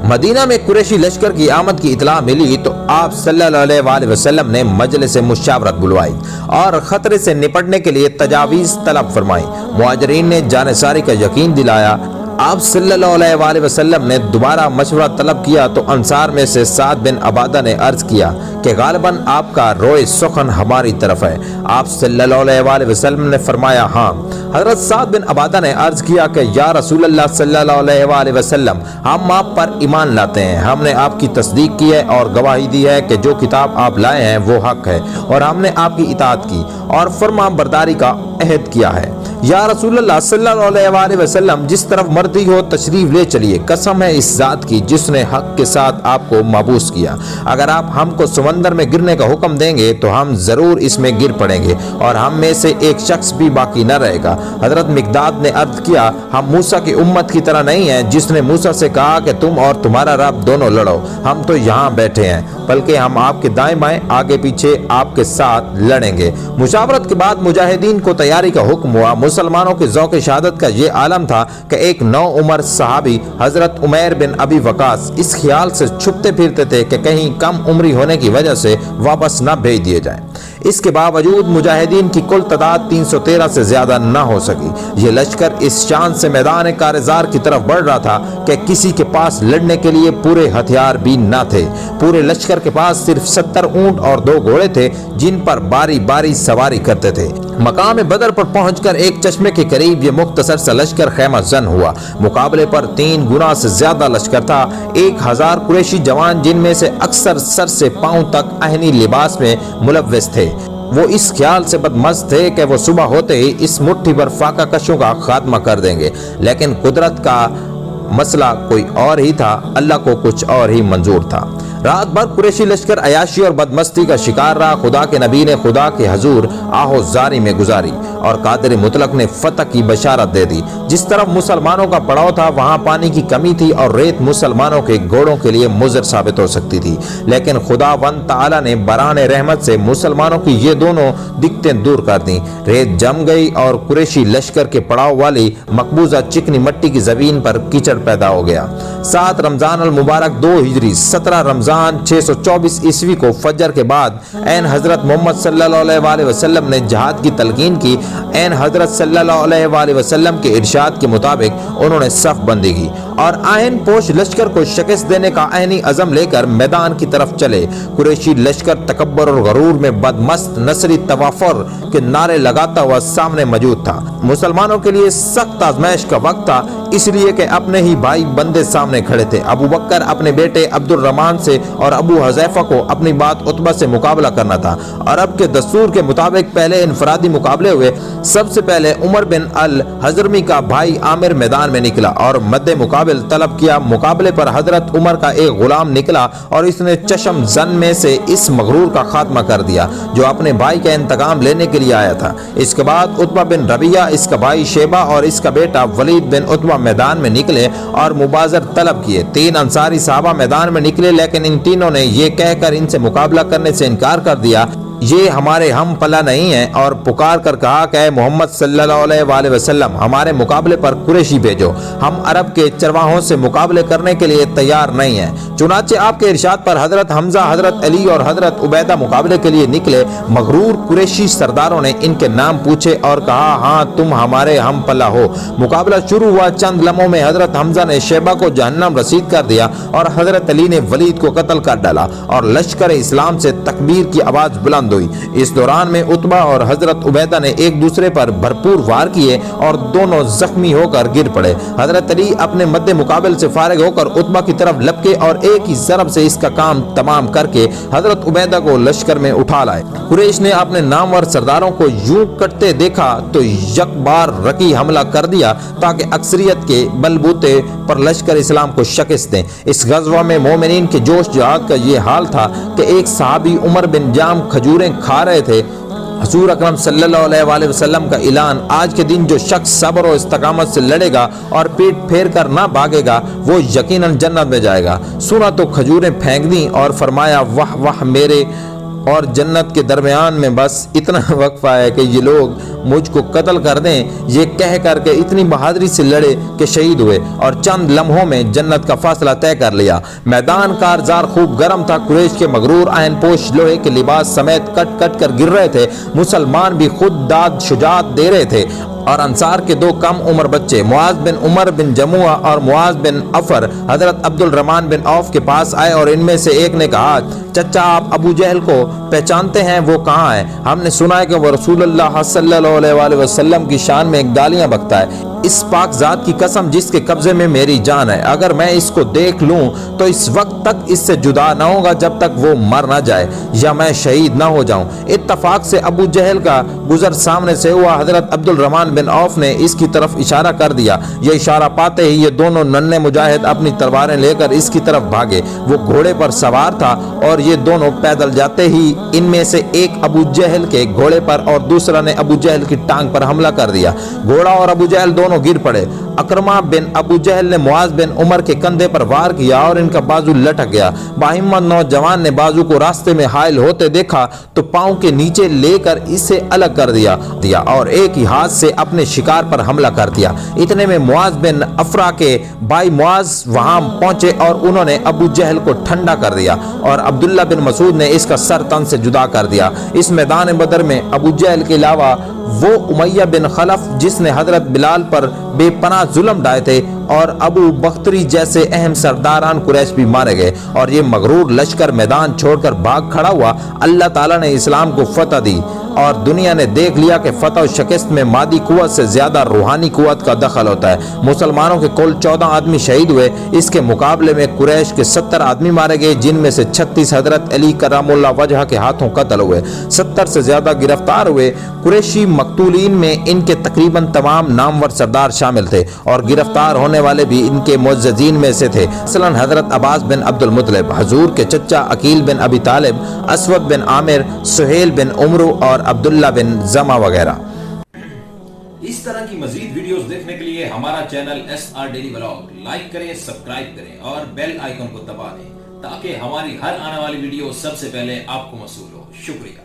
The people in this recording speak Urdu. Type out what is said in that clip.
مدینہ میں قریشی لشکر کی آمد کی اطلاع ملی تو آپ صلی اللہ علیہ وسلم نے مجلس مشاورت بلوائی اور خطرے سے نپٹنے کے لیے تجاویز طلب فرمائی۔ مہاجرین نے جانثاری کا یقین دلایا۔ آپ صلی اللہ علیہ وسلم نے دوبارہ مشورہ طلب کیا تو انصار میں سے سعد بن عبادہ نے عرض کیا کہ غالباً آپ کا روئے سخن ہماری طرف ہے۔ آپ صلی اللہ علیہ وسلم نے فرمایا ہاں۔ حضرت سعد بن عبادہ نے عرض کیا کہ یا رسول اللہ صلی اللہ علیہ وسلم، ہم آپ پر ایمان لاتے ہیں، ہم نے آپ کی تصدیق کی ہے اور گواہی دی ہے کہ جو کتاب آپ لائے ہیں وہ حق ہے، اور ہم نے آپ کی اطاعت کی اور فرما برداری کا عہد کیا ہے۔ یا رسول اللہ صلی اللہ علیہ وسلم، جس طرف مرضی ہو تشریف لے چلیے، قسم ہے اس ذات کی جس نے حق کے ساتھ آپ کو مبعوث کیا، اگر آپ ہم کو سمندر میں گرنے کا حکم دیں گے تو ہم ضرور اس میں گر پڑیں گے اور ہم میں سے ایک شخص بھی باقی نہ رہے گا۔ حضرت مقداد نے عرض کیا ہم موسیٰ کی امت کی طرح نہیں ہیں جس نے موسیٰ سے کہا کہ تم اور تمہارا رب دونوں لڑو، ہم تو یہاں بیٹھے ہیں، بلکہ ہم آپ کے دائیں بائیں آگے پیچھے آپ کے ساتھ لڑیں گے۔ مشاورت کے بعد مجاہدین کو تیاری کا حکم ہوا۔ مسلمانوں کے ذوق شہادت کا یہ عالم تھا کہ ایک نو عمر صحابی حضرت عمیر بن ابی وقاص اس خیال سے چھپتے پھرتے تھے کہ کہیں کم عمری ہونے کی وجہ سے واپس نہ بھیج دیے جائیں۔ اس کے باوجود مجاہدین کی کل تعداد 313 سے زیادہ نہ ہو سکی۔ یہ لشکر اس شان سے میدان کارزار کی طرف بڑھ رہا تھا کہ کسی کے پاس لڑنے کے لیے پورے ہتھیار بھی نہ تھے۔ پورے لشکر کے پاس صرف 70 اونٹ اور 2 گھوڑے تھے جن پر باری باری سواری کرتے تھے۔ مقام بدر پر پہنچ کر ایک چشمے کے قریب یہ مختصر سا لشکر خیمہ زن ہوا۔ مقابلے پر 3 گنا سے زیادہ لشکر تھا۔ 1000 قریشی جوان جن میں سے اکثر سر سے پاؤں تک اہنی لباس میں ملوث تھے، وہ اس خیال سے بدمست تھے کہ وہ صبح ہوتے ہی اس مٹھی بھر فاقہ کشوں کا خاتمہ کر دیں گے، لیکن قدرت کا مسئلہ کوئی اور ہی تھا، اللہ کو کچھ اور ہی منظور تھا۔ رات بھر قریشی لشکر عیاشی اور بدمستی کا شکار رہا۔ خدا کے نبی نے خدا کے حضور آہو زاری میں گزاری اور قادر مطلق نے فتح کی بشارت دے دی۔ جس طرف مسلمانوں کا پڑاؤ تھا وہاں پانی کی کمی تھی اور ریت مسلمانوں کے گھوڑوں کے لیے مضر ثابت ہو سکتی تھی، لیکن خدا وند تعالی نے بران رحمت سے مسلمانوں کی یہ دونوں دقتیں دور کر دیں۔ ریت جم گئی اور قریشی لشکر کے پڑاؤ والی مقبوضہ چکنی مٹی کی زمین پر کیچڑ پیدا ہو گیا۔ 7 رمضان المبارک 2 ہجری 17 رمضان 624 عیسوی کو فجر کے بعد عین حضرت محمد صلی اللہ علیہ وسلم نے جہاد کی تلقین کی۔ عین حضرت صلی اللہ علیہ وسلم کے ارشاد کے مطابق انہوں نے صف بندی کی اور آہن پوش لشکر کو شکست دینے کا عینی عزم لے کر میدان کی طرف چلے۔ قریشی لشکر تکبر اور غرور میں بدمست نصری توافر کے نعرے لگاتا ہوا سامنے موجود تھا۔ مسلمانوں کے لیے سخت آزمائش کا وقت تھا، اس لیے کہ اپنے ہی بھائی بندے سامنے کھڑے تھے۔ ابو بکر اپنے بیٹے عبد الرحمن سے اور ابو حذیفہ کو اپنی بات عتبہ سے مقابلہ کرنا تھا۔ عرب کے دستور کے مطابق پہلے انفرادی مقابلے ہوئے۔ سب سے پہلے عمر بن الحضرمی کا بھائی عامر میدان میں نکلا اور مد مقابل طلب کیا۔ مقابلے پر حضرت عمر کا ایک غلام نکلا اور اس نے چشم زن میں سے اس مغرور کا خاتمہ کر دیا جو اپنے بھائی کا انتقام لینے کے لیے آیا تھا۔ اس کے بعد عتبہ بن ربیعہ، اس کا بھائی شیبہ اور اس کا بیٹا ولید بن عتبہ میدان میں نکلے اور مبازر طلب کیے۔ 3 انصاری صحابہ میدان میں نکلے، لیکن ان تینوں نے یہ کہہ کر ان سے مقابلہ کرنے سے انکار کر دیا یہ ہمارے ہم پلہ نہیں ہیں، اور پکار کر کہا کہ اے محمد صلی اللہ علیہ وسلم ہمارے مقابلے پر قریشی بھیجو، ہم عرب کے چرواہوں سے مقابلے کرنے کے لیے تیار نہیں ہیں۔ چنانچہ آپ کے ارشاد پر حضرت حمزہ، حضرت علی اور حضرت عبیدہ مقابلے کے لیے نکلے۔ مغرور قریشی سرداروں نے ان کے نام پوچھے اور کہا ہاں تم ہمارے ہم پلہ ہو۔ مقابلہ شروع ہوا۔ چند لمحوں میں حضرت حمزہ نے شیبہ کو جہنم رسید کر دیا اور حضرت علی نے ولید کو قتل کر ڈالا اور لشکر اسلام سے تکبیر کی آواز بلند ہوئی۔ اس دوران میں عتبہ اور حضرت عبیدہ نے ایک دوسرے پر بھرپور وار کیے اور دونوں زخمی ہو کر گر پڑے۔ حضرت علی اپنے مد مقابل سے فارغ ہو کر عتبہ کی طرف لپکے اور ایک ہی ضرب سے اس کا کام تمام کر کے حضرت عبیدہ کو لشکر میں اٹھا لائے۔ قریش نے اپنے نامور سرداروں کو یوں کٹتے دیکھا تو یک بار رکی حملہ کر دیا تاکہ اکثریت کے بلبوتے پر لشکر اسلام کو شکست دیں۔ اس غزوہ میں مومنین کے جوش جہاد کا یہ حال تھا کہ ایک صحابی عمر بن جام کھجوریں کھا رہے تھے۔ حضور اکرم صلی اللہ علیہ وسلم کا اعلان، آج کے دن جو شخص صبر و استقامت سے لڑے گا اور پیٹ پھیر کر نہ بھاگے گا وہ یقیناً جنت میں جائے گا۔ سنا تو کھجوریں پھینک دیں اور فرمایا واہ واہ میرے اور جنت کے درمیان میں بس اتنا وقفہ ہے کہ یہ لوگ مجھ کو قتل کر دیں، یہ کہہ کر کے اتنی بہادری سے لڑے کہ شہید ہوئے اور چند لمحوں میں جنت کا فاصلہ طے کر لیا۔ میدان کارزار خوب گرم تھا، قریش کے مغرور عین پوش لوہے کے لباس سمیت کٹ کٹ کر گر رہے تھے، مسلمان بھی خود داد شجاعت دے رہے تھے، اور انصار کے دو کم عمر بچے معاذ بن عمر بن جموع اور معاذ بن عفر حضرت عبد الرحمن بن عوف کے پاس آئے، اور ان میں سے ایک نے کہا، چچا آپ ابو جہل کو پہچانتے ہیں؟ وہ کہاں ہے؟ ہم نے سنا ہے کہ وہ رسول اللہ صلی اللہ علیہ وسلم کی شان میں گالیاں بکتا ہے۔ اس پاک ذات کی قسم جس کے قبضے میں میری جان ہے، اگر میں اس کو دیکھ لوں تو اس وقت تک اس سے جدا نہ ہوگا جب تک وہ مر نہ جائے یا میں شہید نہ ہو جاؤں۔ اتفاق سے ابو جہل کا گزر سامنے سے ہوا، حضرت عبد الرحمن بن عوف نے اس کی طرف اشارہ کر دیا۔ یہ اشارہ پاتے ہی یہ دونوں ننھے مجاہد اپنی تلواریں لے کر اس کی طرف بھاگے۔ وہ گھوڑے پر سوار تھا اور یہ دونوں پیدل جاتے ہی ان میں سے ایک ابو جہل کے گھوڑے پر اور دوسرا نے ابو جہل کی ٹانگ پر حملہ کر دیا۔ گھوڑا اور ابو جہل دونوں گر پڑے۔ اکرمہ بن ابو جہل نے معاذ بن عمر کے کندھے پر وار کیا اور ان کا بازو لٹک گیا۔ باہمت نوجوان نے بازو کو راستے میں حائل ہوتے دیکھا تو پاؤں کے نیچے لے کر اسے الگ کر دیا اور ایک ہی ہاتھ سے اپنے شکار پر حملہ کر دیا۔ اتنے میں معاذ بن افرا کے بھائی معاذ وہاں پہنچے اور انہوں نے ابو جہل کو ٹھنڈا کر دیا اور عبداللہ بن مسعود نے اس کا سر تن سے جدا کر دیا۔ اس میدان بدر میں ابو جہل کے علاوہ وہ امیہ بن خلف جس نے حضرت بلال پر بے پناہ ظلم ڈھائے تھے اور ابو بختری جیسے اہم سرداران قریش بھی مارے گئے، اور یہ مغرور لشکر میدان چھوڑ کر بھاگ کھڑا ہوا۔ اللہ تعالیٰ نے اسلام کو فتح دی اور دنیا نے دیکھ لیا کہ فتح و شکست میں مادی قوت سے زیادہ روحانی قوت کا دخل ہوتا ہے۔ مسلمانوں کے کل 14 آدمی شہید ہوئے، اس کے مقابلے میں قریش کے 70 آدمی مارے گئے، جن میں سے 36 حضرت علی کرام اللہ وجہ کے ہاتھوں قتل ہوئے، 70 سے زیادہ گرفتار ہوئے۔ قریشی مقتولین میں ان کے تقریباً تمام نامور سردار شامل تھے اور گرفتار ہونے والے بھی ان کے معززین میں سے تھے، مثلا حضرت عباس بن عبد المطلب، حضور کے چچا عقیل بن ابی طالب، اسود بن عامر، سہیل بن عمرو اور عبداللہ بن زما وغیرہ۔ اس طرح کی مزید ویڈیوز دیکھنے کے لیے ہمارا channel SR daily vlog like کریں، سبسکرائب کریں اور بیل آئیکن کو دبا دیں تاکہ ہماری ہر آنے والی ویڈیو سب سے پہلے آپ کو موصول ہو۔ شکریہ۔